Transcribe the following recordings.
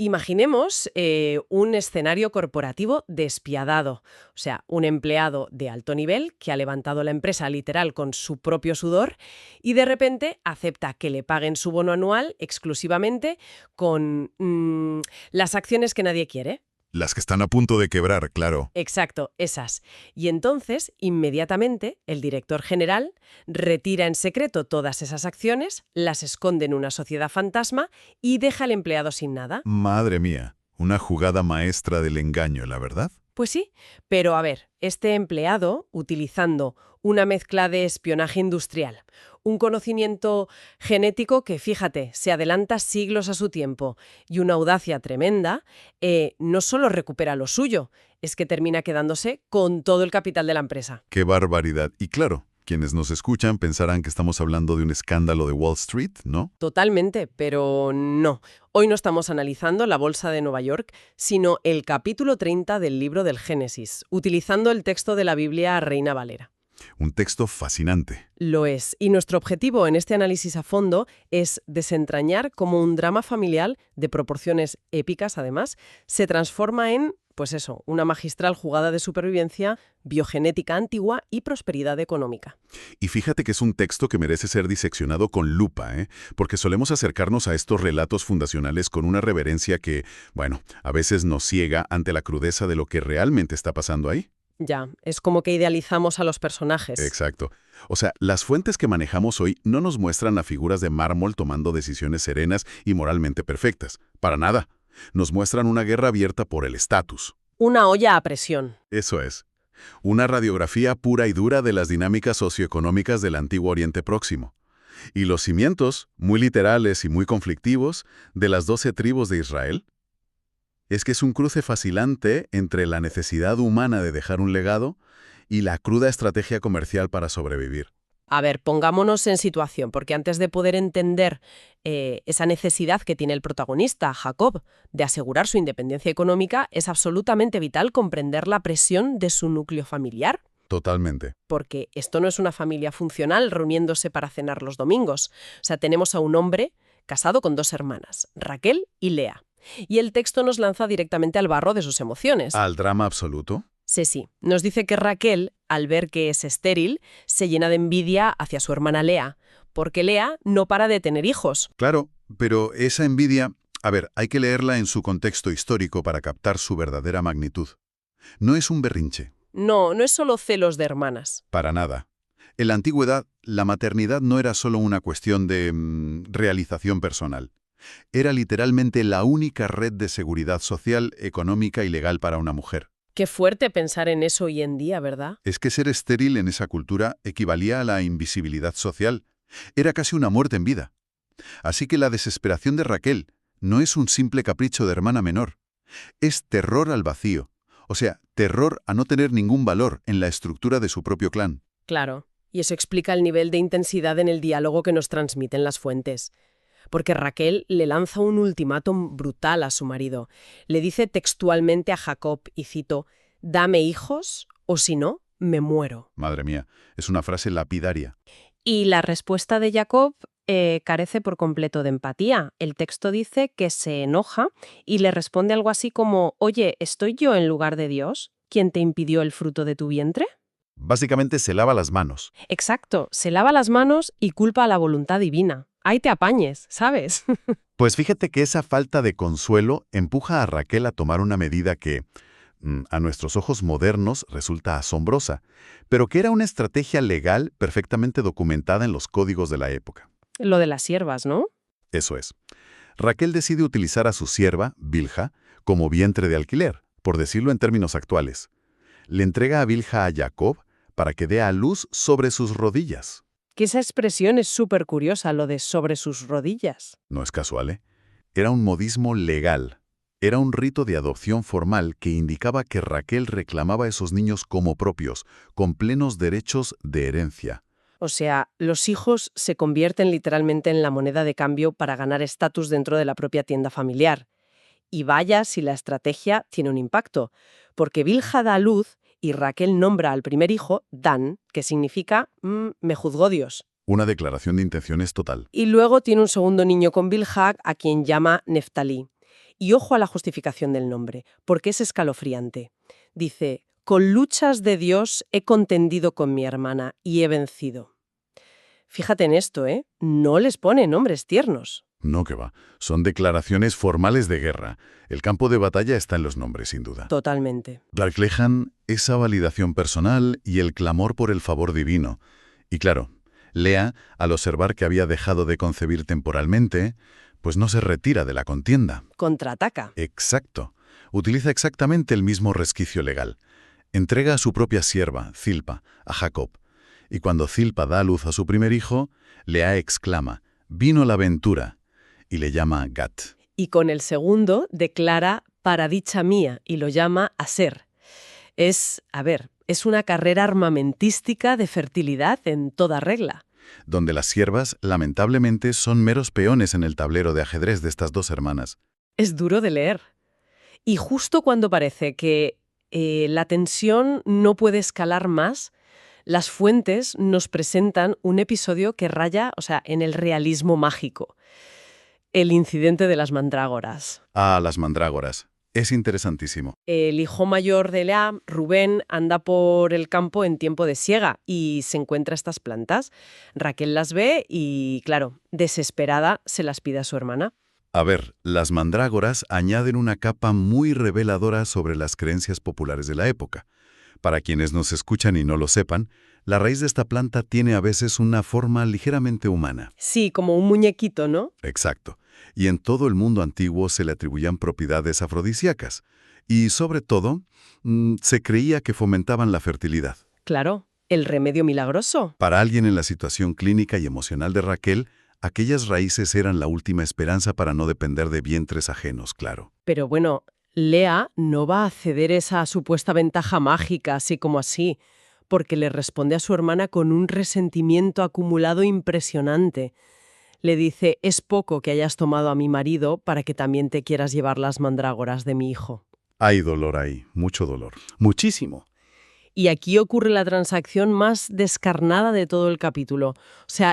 Imaginemos un escenario corporativo despiadado, o sea, un empleado de alto nivel que ha levantado la empresa literal con su propio sudor y de repente acepta que le paguen su bono anual exclusivamente con las acciones que nadie quiere. Las que están a punto de quebrar, claro. Exacto, esas. Y entonces, inmediatamente, el director general retira en secreto todas esas acciones, las esconde en una sociedad fantasma y deja al empleado sin nada. Madre mía, una jugada maestra del engaño, la verdad. Pues sí, pero a ver, este empleado, utilizando una mezcla de espionaje industrial, un conocimiento genético que, fíjate, se adelanta siglos a su tiempo y una audacia tremenda, no solo recupera lo suyo, es que termina quedándose con todo el capital de la empresa. ¡Qué barbaridad! Y claro, quienes nos escuchan pensarán que estamos hablando de un escándalo de Wall Street, ¿no? Totalmente, pero no. Hoy no estamos analizando la Bolsa de Nueva York, sino el capítulo 30 del libro del Génesis, utilizando el texto de la Biblia Reina Valera. Un texto fascinante. Lo es, y nuestro objetivo en este análisis a fondo es desentrañar cómo un drama familiar, de proporciones épicas además, se transforma en, pues eso, una magistral jugada de supervivencia, biogenética antigua y prosperidad económica. Y fíjate que es un texto que merece ser diseccionado con lupa, ¿eh? Porque solemos acercarnos a estos relatos fundacionales con una reverencia que, bueno, a veces nos ciega ante la crudeza de lo que realmente está pasando ahí. Ya, es como que idealizamos a los personajes. Exacto. O sea, las fuentes que manejamos hoy no nos muestran a figuras de mármol tomando decisiones serenas y moralmente perfectas. Para nada. Nos muestran una guerra abierta por el estatus. Una olla a presión. Eso es. Una radiografía pura y dura de las dinámicas socioeconómicas del antiguo Oriente Próximo. Y los cimientos, muy literales y muy conflictivos, de las 12 tribus de Israel. Es que es un cruce fascinante entre la necesidad humana de dejar un legado y la cruda estrategia comercial para sobrevivir. A ver, pongámonos en situación, porque antes de poder entender esa necesidad que tiene el protagonista, Jacob, de asegurar su independencia económica, es absolutamente vital comprender la presión de su núcleo familiar. Totalmente. Porque esto no es una familia funcional reuniéndose para cenar los domingos. O sea, tenemos a un hombre casado con 2 hermanas, Raquel y Lea. Y el texto nos lanza directamente al barro de sus emociones. ¿Al drama absoluto? Sí. Nos dice que Raquel, al ver que es estéril, se llena de envidia hacia su hermana Lea, porque Lea no para de tener hijos. Claro, pero esa envidia, a ver, hay que leerla en su contexto histórico para captar su verdadera magnitud. No es un berrinche. No es solo celos de hermanas. Para nada. En la antigüedad, la maternidad no era solo una cuestión de realización personal. Era literalmente la única red de seguridad social, económica y legal para una mujer. Qué fuerte pensar en eso hoy en día, ¿verdad? Es que ser estéril en esa cultura equivalía a la invisibilidad social. Era casi una muerte en vida. Así que la desesperación de Raquel no es un simple capricho de hermana menor. Es terror al vacío. O sea, terror a no tener ningún valor en la estructura de su propio clan. Claro, y eso explica el nivel de intensidad en el diálogo que nos transmiten las fuentes. Porque Raquel le lanza un ultimátum brutal a su marido. Le dice textualmente a Jacob, y cito, «Dame hijos, o si no, me muero». Madre mía, es una frase lapidaria. Y la respuesta de Jacob carece por completo de empatía. El texto dice que se enoja y le responde algo así como, «Oye, ¿estoy yo en lugar de Dios? ¿Quién te impidió el fruto de tu vientre?» Básicamente se lava las manos. Exacto, se lava las manos y culpa a la voluntad divina. Ahí te apañes, ¿sabes? Pues fíjate que esa falta de consuelo empuja a Raquel a tomar una medida que, a nuestros ojos modernos, resulta asombrosa, pero que era una estrategia legal perfectamente documentada en los códigos de la época. Lo de las siervas, ¿no? Eso es. Raquel decide utilizar a su sierva, Bilha, como vientre de alquiler, por decirlo en términos actuales. Le entrega a Bilha a Jacob para que dé a luz sobre sus rodillas. Que esa expresión es súper curiosa, lo de sobre sus rodillas. No es casual, ¿eh? Era un modismo legal. Era un rito de adopción formal que indicaba que Raquel reclamaba a esos niños como propios, con plenos derechos de herencia. O sea, los hijos se convierten literalmente en la moneda de cambio para ganar estatus dentro de la propia tienda familiar. Y vaya si la estrategia tiene un impacto, porque Bilha da a luz y Raquel nombra al primer hijo Dan, que significa me juzgó Dios. Una declaración de intenciones total. Y luego tiene un segundo niño con Bilha, a quien llama Neftalí. Y ojo a la justificación del nombre, porque es escalofriante. Dice, con luchas de Dios he contendido con mi hermana y he vencido. Fíjate en esto, ¿eh? No les pone nombres tiernos. No que va. Son declaraciones formales de guerra. El campo de batalla está en los nombres, sin duda. Totalmente. Reflejan esa validación personal y el clamor por el favor divino. Y claro, Lea, al observar que había dejado de concebir temporalmente, pues no se retira de la contienda. Contraataca. Exacto. Utiliza exactamente el mismo resquicio legal. Entrega a su propia sierva, Zilpa, a Jacob. Y cuando Zilpa da a luz a su primer hijo, Lea exclama, «Vino la ventura», y le llama Gad. Y con el segundo declara para dicha mía y lo llama Aser. Es una carrera armamentística de fertilidad en toda regla. Donde las siervas, lamentablemente, son meros peones en el tablero de ajedrez de estas dos hermanas. Es duro de leer. Y justo cuando parece que la tensión no puede escalar más, las fuentes nos presentan un episodio que raya, en el realismo mágico. El incidente de las mandrágoras. Ah, las mandrágoras. Es interesantísimo. El hijo mayor de Lea, Rubén, anda por el campo en tiempo de siega y se encuentra estas plantas. Raquel las ve y, claro, desesperada, se las pide a su hermana. A ver, las mandrágoras añaden una capa muy reveladora sobre las creencias populares de la época. Para quienes nos escuchan y no lo sepan, la raíz de esta planta tiene a veces una forma ligeramente humana. Sí, como un muñequito, ¿no? Exacto. Y en todo el mundo antiguo se le atribuían propiedades afrodisíacas. Y sobre todo, se creía que fomentaban la fertilidad. Claro, el remedio milagroso. Para alguien en la situación clínica y emocional de Raquel, aquellas raíces eran la última esperanza para no depender de vientres ajenos, claro. Pero bueno, Lea no va a ceder esa supuesta ventaja mágica así como así, porque le responde a su hermana con un resentimiento acumulado impresionante. Le dice, es poco que hayas tomado a mi marido para que también te quieras llevar las mandrágoras de mi hijo. Hay dolor ahí, mucho dolor. Muchísimo. Y aquí ocurre la transacción más descarnada de todo el capítulo.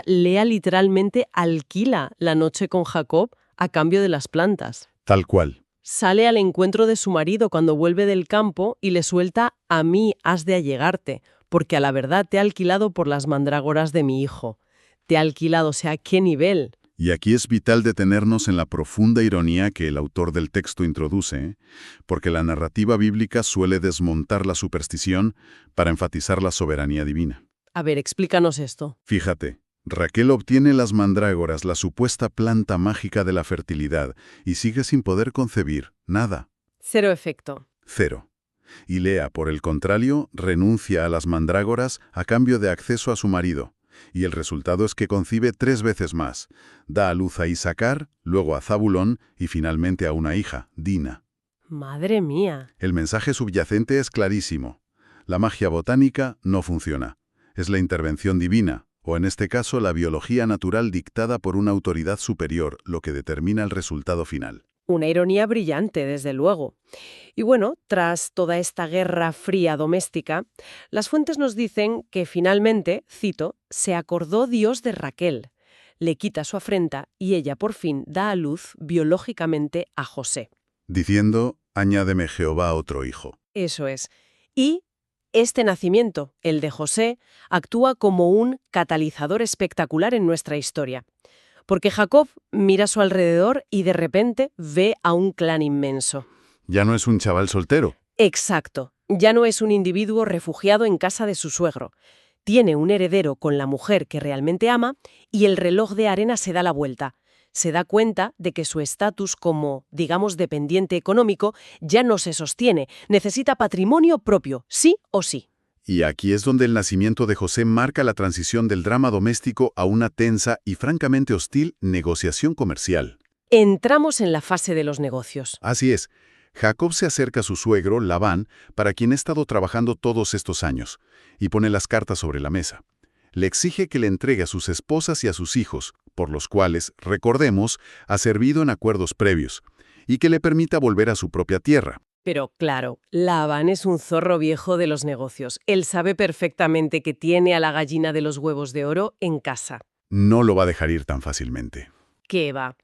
Lea literalmente alquila la noche con Jacob a cambio de las plantas. Tal cual. Sale al encuentro de su marido cuando vuelve del campo y le suelta, a mí has de allegarte, porque a la verdad te he alquilado por las mandrágoras de mi hijo. Te ha alquilado, ¿qué nivel? Y aquí es vital detenernos en la profunda ironía que el autor del texto introduce, porque la narrativa bíblica suele desmontar la superstición para enfatizar la soberanía divina. A ver, explícanos esto. Fíjate, Raquel obtiene las mandrágoras, la supuesta planta mágica de la fertilidad, y sigue sin poder concebir nada. Cero efecto. Cero. Y Lea, por el contrario, renuncia a las mandrágoras a cambio de acceso a su marido. Y el resultado es que concibe 3 veces más. Da a luz a Isacar, luego a Zabulón y finalmente a una hija, Dina. Madre mía. El mensaje subyacente es clarísimo. La magia botánica no funciona. Es la intervención divina, o en este caso la biología natural dictada por una autoridad superior, lo que determina el resultado final. Una ironía brillante, desde luego. Y bueno, tras toda esta guerra fría doméstica, las fuentes nos dicen que finalmente, cito, se acordó Dios de Raquel, le quita su afrenta y ella por fin da a luz biológicamente a José. Diciendo, añádeme Jehová otro hijo. Eso es. Y este nacimiento, el de José, actúa como un catalizador espectacular en nuestra historia. Porque Jacob mira a su alrededor y de repente ve a un clan inmenso. Ya no es un chaval soltero. Exacto. Ya no es un individuo refugiado en casa de su suegro. Tiene un heredero con la mujer que realmente ama y el reloj de arena se da la vuelta. Se da cuenta de que su estatus como, digamos, dependiente económico ya no se sostiene. Necesita patrimonio propio, sí o sí. Y aquí es donde el nacimiento de José marca la transición del drama doméstico a una tensa y francamente hostil negociación comercial. Entramos en la fase de los negocios. Así es. Jacob se acerca a su suegro, Labán, para quien ha estado trabajando todos estos años, y pone las cartas sobre la mesa. Le exige que le entregue a sus esposas y a sus hijos, por los cuales, recordemos, ha servido en acuerdos previos, y que le permita volver a su propia tierra. Pero claro, Labán es un zorro viejo de los negocios. Él sabe perfectamente que tiene a la gallina de los huevos de oro en casa. No lo va a dejar ir tan fácilmente. ¿Qué va?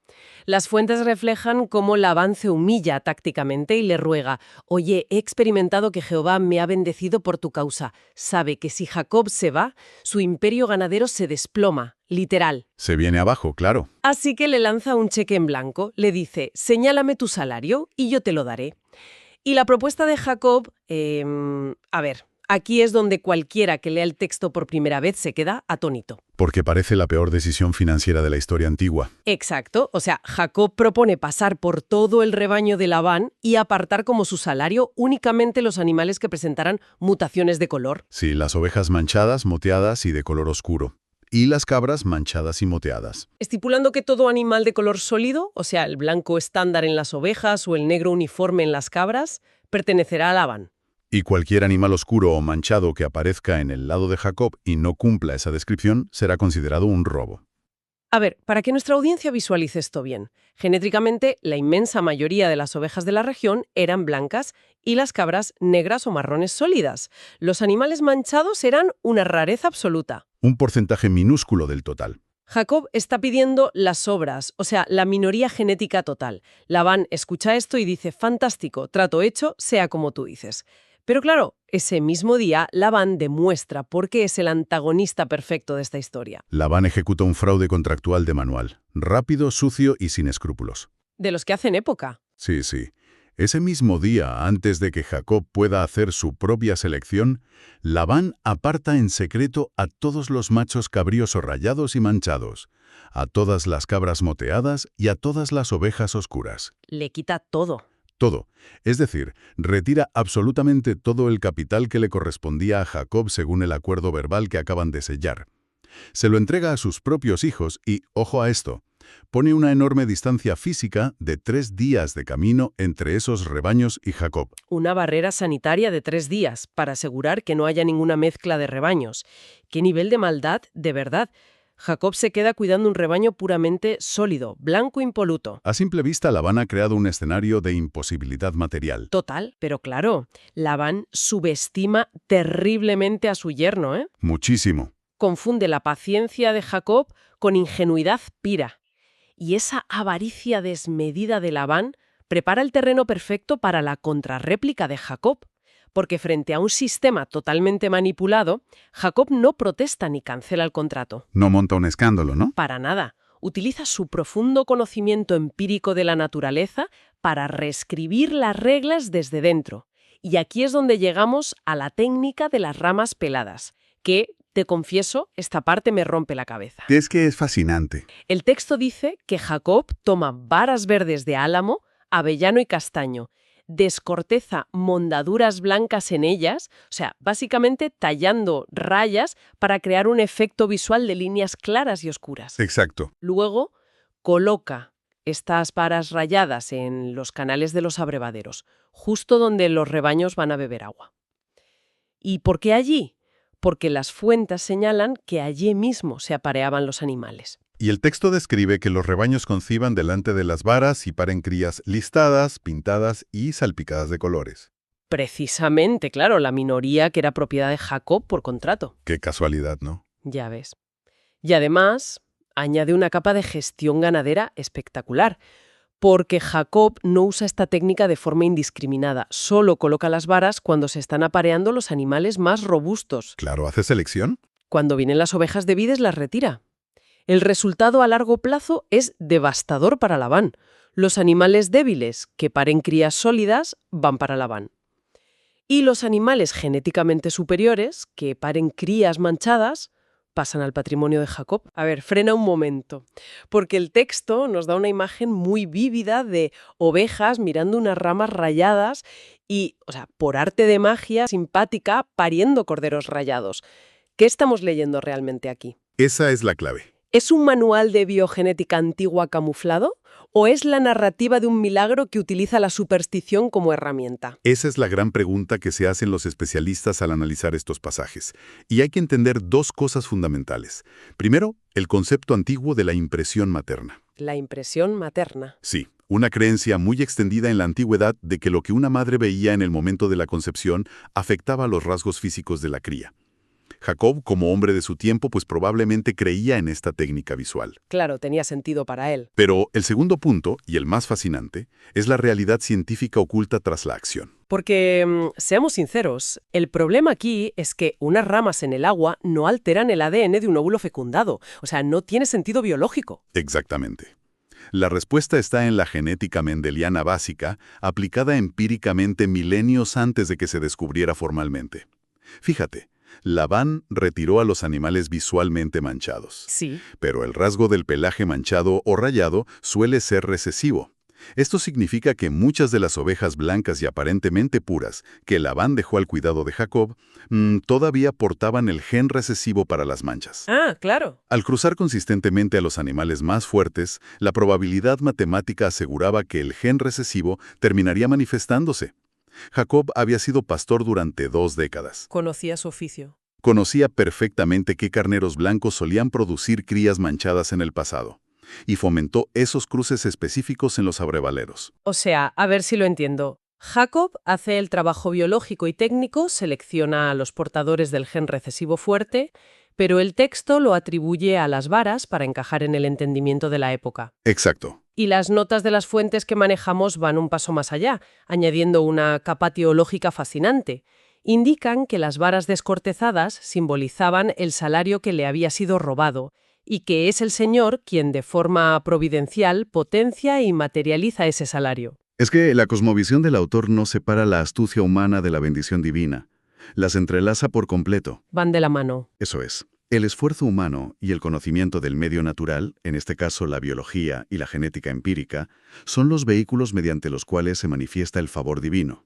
Las fuentes reflejan cómo Labán se humilla tácticamente y le ruega: «Oye, he experimentado que Jehová me ha bendecido por tu causa. Sabe que si Jacob se va, su imperio ganadero se desploma, literal». Se viene abajo, claro. Así que le lanza un cheque en blanco. Le dice: «Señálame tu salario y yo te lo daré». Y la propuesta de Jacob, a ver, aquí es donde cualquiera que lea el texto por primera vez se queda atónito. Porque parece la peor decisión financiera de la historia antigua. Exacto, o sea, Jacob propone pasar por todo el rebaño de Labán y apartar como su salario únicamente los animales que presentaran mutaciones de color. Sí, las ovejas manchadas, moteadas y de color oscuro. Y las cabras manchadas y moteadas. Estipulando que todo animal de color sólido, o sea, el blanco estándar en las ovejas o el negro uniforme en las cabras, pertenecerá a Labán. Y cualquier animal oscuro o manchado que aparezca en el lado de Jacob y no cumpla esa descripción será considerado un robo. A ver, para que nuestra audiencia visualice esto bien, genéticamente la inmensa mayoría de las ovejas de la región eran blancas y las cabras negras o marrones sólidas. Los animales manchados eran una rareza absoluta. Un porcentaje minúsculo del total. Jacob está pidiendo las sobras, o sea, la minoría genética total. Labán escucha esto y dice: «Fantástico, trato hecho, sea como tú dices». Pero claro, ese mismo día, Labán demuestra por qué es el antagonista perfecto de esta historia. Labán ejecuta un fraude contractual de manual. Rápido, sucio y sin escrúpulos. De los que hacen época. Sí, sí. Ese mismo día, antes de que Jacob pueda hacer su propia selección, Labán aparta en secreto a todos los machos cabríos o rayados y manchados, a todas las cabras moteadas y a todas las ovejas oscuras. Le quita todo. Todo. Es decir, retira absolutamente todo el capital que le correspondía a Jacob según el acuerdo verbal que acaban de sellar. Se lo entrega a sus propios hijos y, ojo a esto, pone una enorme distancia física de 3 días de camino entre esos rebaños y Jacob. Una barrera sanitaria de 3 días para asegurar que no haya ninguna mezcla de rebaños. ¿Qué nivel de maldad, de verdad? Jacob se queda cuidando un rebaño puramente sólido, blanco impoluto. A simple vista, Labán ha creado un escenario de imposibilidad material. Total, pero claro, Labán subestima terriblemente a su yerno, ¿eh? Muchísimo. Confunde la paciencia de Jacob con ingenuidad pira. Y esa avaricia desmedida de Labán prepara el terreno perfecto para la contrarréplica de Jacob. Porque frente a un sistema totalmente manipulado, Jacob no protesta ni cancela el contrato. No monta un escándalo, ¿no? Para nada. Utiliza su profundo conocimiento empírico de la naturaleza para reescribir las reglas desde dentro. Y aquí es donde llegamos a la técnica de las ramas peladas, que, te confieso, esta parte me rompe la cabeza. Es que es fascinante. El texto dice que Jacob toma varas verdes de álamo, avellano y castaño, descorteza mondaduras blancas en ellas, o sea, básicamente tallando rayas para crear un efecto visual de líneas claras y oscuras. Exacto. Luego, coloca estas varas rayadas en los canales de los abrevaderos, justo donde los rebaños van a beber agua. ¿Y por qué allí? Porque las fuentes señalan que allí mismo se apareaban los animales. Y el texto describe que los rebaños conciban delante de las varas y paren crías listadas, pintadas y salpicadas de colores. Precisamente, claro, la minoría que era propiedad de Jacob por contrato. Qué casualidad, ¿no? Ya ves. Y además, añade una capa de gestión ganadera espectacular, porque Jacob no usa esta técnica de forma indiscriminada, solo coloca las varas cuando se están apareando los animales más robustos. Claro, ¿hace selección? Cuando vienen las ovejas de vides las retira. El resultado a largo plazo es devastador para Labán. Los animales débiles, que paren crías sólidas, van para Labán. Y los animales genéticamente superiores, que paren crías manchadas, pasan al patrimonio de Jacob. A ver, frena un momento, porque el texto nos da una imagen muy vívida de ovejas mirando unas ramas rayadas y, o sea, por arte de magia simpática, pariendo corderos rayados. ¿Qué estamos leyendo realmente aquí? Esa es la clave. ¿Es un manual de biogenética antigua camuflado? ¿O es la narrativa de un milagro que utiliza la superstición como herramienta? Esa es la gran pregunta que se hacen los especialistas al analizar estos pasajes. Y hay que entender 2 cosas fundamentales. Primero, el concepto antiguo de la impresión materna. La impresión materna. Sí, una creencia muy extendida en la antigüedad de que lo que una madre veía en el momento de la concepción afectaba los rasgos físicos de la cría. Jacob, como hombre de su tiempo, pues probablemente creía en esta técnica visual. Claro, tenía sentido para él. Pero el segundo punto, y el más fascinante, es la realidad científica oculta tras la acción. Porque, seamos sinceros, el problema aquí es que unas ramas en el agua no alteran el ADN de un óvulo fecundado. O sea, no tiene sentido biológico. Exactamente. La respuesta está en la genética mendeliana básica, aplicada empíricamente milenios antes de que se descubriera formalmente. Fíjate, Labán retiró a los animales visualmente manchados. Sí. Pero el rasgo del pelaje manchado o rayado suele ser recesivo. Esto significa que muchas de las ovejas blancas y aparentemente puras que Labán dejó al cuidado de Jacob, todavía portaban el gen recesivo para las manchas. Ah, claro. Al cruzar consistentemente a los animales más fuertes, la probabilidad matemática aseguraba que el gen recesivo terminaría manifestándose. Jacob había sido pastor durante 2 décadas. Conocía su oficio. Conocía perfectamente qué carneros blancos solían producir crías manchadas en el pasado, y fomentó esos cruces específicos en los abrevaleros. O sea, a ver si lo entiendo. Jacob hace el trabajo biológico y técnico, selecciona a los portadores del gen recesivo fuerte, pero el texto lo atribuye a las varas para encajar en el entendimiento de la época. Exacto. Y las notas de las fuentes que manejamos van un paso más allá, añadiendo una capa teológica fascinante. Indican que las varas descortezadas simbolizaban el salario que le había sido robado, y que es el Señor quien de forma providencial potencia y materializa ese salario. Es que la cosmovisión del autor no separa la astucia humana de la bendición divina. Las entrelaza por completo. Van de la mano. Eso es. El esfuerzo humano y el conocimiento del medio natural, en este caso la biología y la genética empírica, son los vehículos mediante los cuales se manifiesta el favor divino.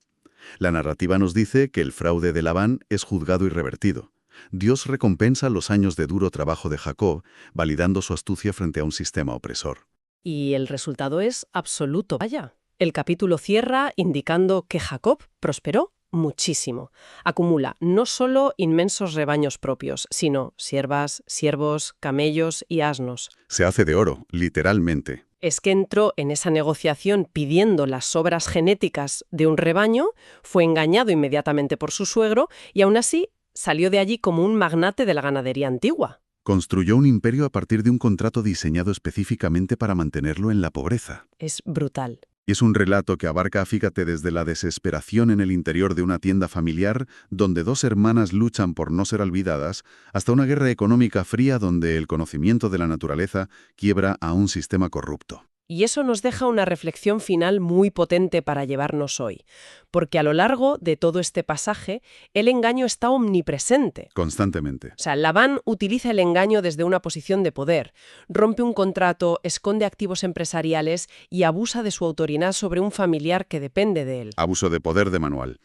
La narrativa nos dice que el fraude de Labán es juzgado y revertido. Dios recompensa los años de duro trabajo de Jacob, validando su astucia frente a un sistema opresor. Y el resultado es absoluto. Vaya. El capítulo cierra indicando que Jacob prosperó muchísimo. Acumula no solo inmensos rebaños propios, sino siervas, siervos, camellos y asnos. Se hace de oro, literalmente. Es que entró en esa negociación pidiendo las sobras genéticas de un rebaño, fue engañado inmediatamente por su suegro y aún así salió de allí como un magnate de la ganadería antigua. Construyó un imperio a partir de un contrato diseñado específicamente para mantenerlo en la pobreza. Es brutal. Y es un relato que abarca, fíjate, desde la desesperación en el interior de una tienda familiar, donde 2 hermanas luchan por no ser olvidadas, hasta una guerra económica fría donde el conocimiento de la naturaleza quiebra a un sistema corrupto. Y eso nos deja una reflexión final muy potente para llevarnos hoy, porque a lo largo de todo este pasaje, el engaño está omnipresente. Constantemente. O sea, Labán utiliza el engaño desde una posición de poder, rompe un contrato, esconde activos empresariales y abusa de su autoridad sobre un familiar que depende de él. Abuso de poder de manual.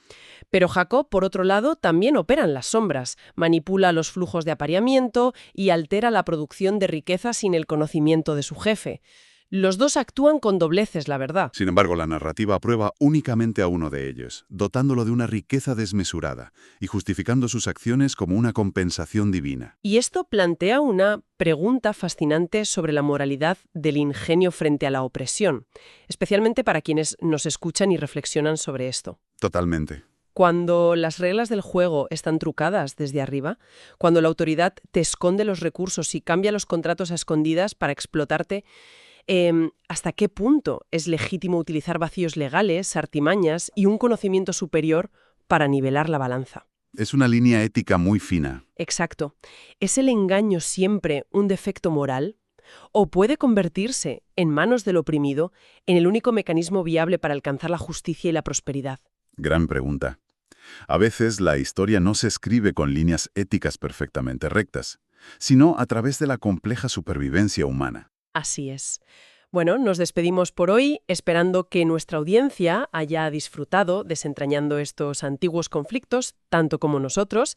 Pero Jacob, por otro lado, también opera en las sombras, manipula los flujos de apareamiento y altera la producción de riqueza sin el conocimiento de su jefe. Los dos actúan con dobleces, la verdad. Sin embargo, la narrativa aprueba únicamente a uno de ellos, dotándolo de una riqueza desmesurada y justificando sus acciones como una compensación divina. Y esto plantea una pregunta fascinante sobre la moralidad del ingenio frente a la opresión, especialmente para quienes nos escuchan y reflexionan sobre esto. Totalmente. Cuando las reglas del juego están trucadas desde arriba, cuando la autoridad te esconde los recursos y cambia los contratos a escondidas para explotarte, ¿hasta qué punto es legítimo utilizar vacíos legales, artimañas y un conocimiento superior para nivelar la balanza? Es una línea ética muy fina. Exacto. ¿Es el engaño siempre un defecto moral? ¿O puede convertirse, en manos del oprimido, en el único mecanismo viable para alcanzar la justicia y la prosperidad? Gran pregunta. A veces la historia no se escribe con líneas éticas perfectamente rectas, sino a través de la compleja supervivencia humana. Así es. Bueno, nos despedimos por hoy, esperando que nuestra audiencia haya disfrutado desentrañando estos antiguos conflictos, tanto como nosotros.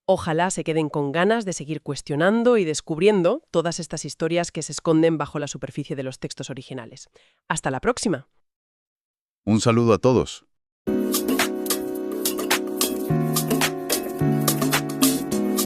Ojalá se queden con ganas de seguir cuestionando y descubriendo todas estas historias que se esconden bajo la superficie de los textos originales. Hasta la próxima. Un saludo a todos.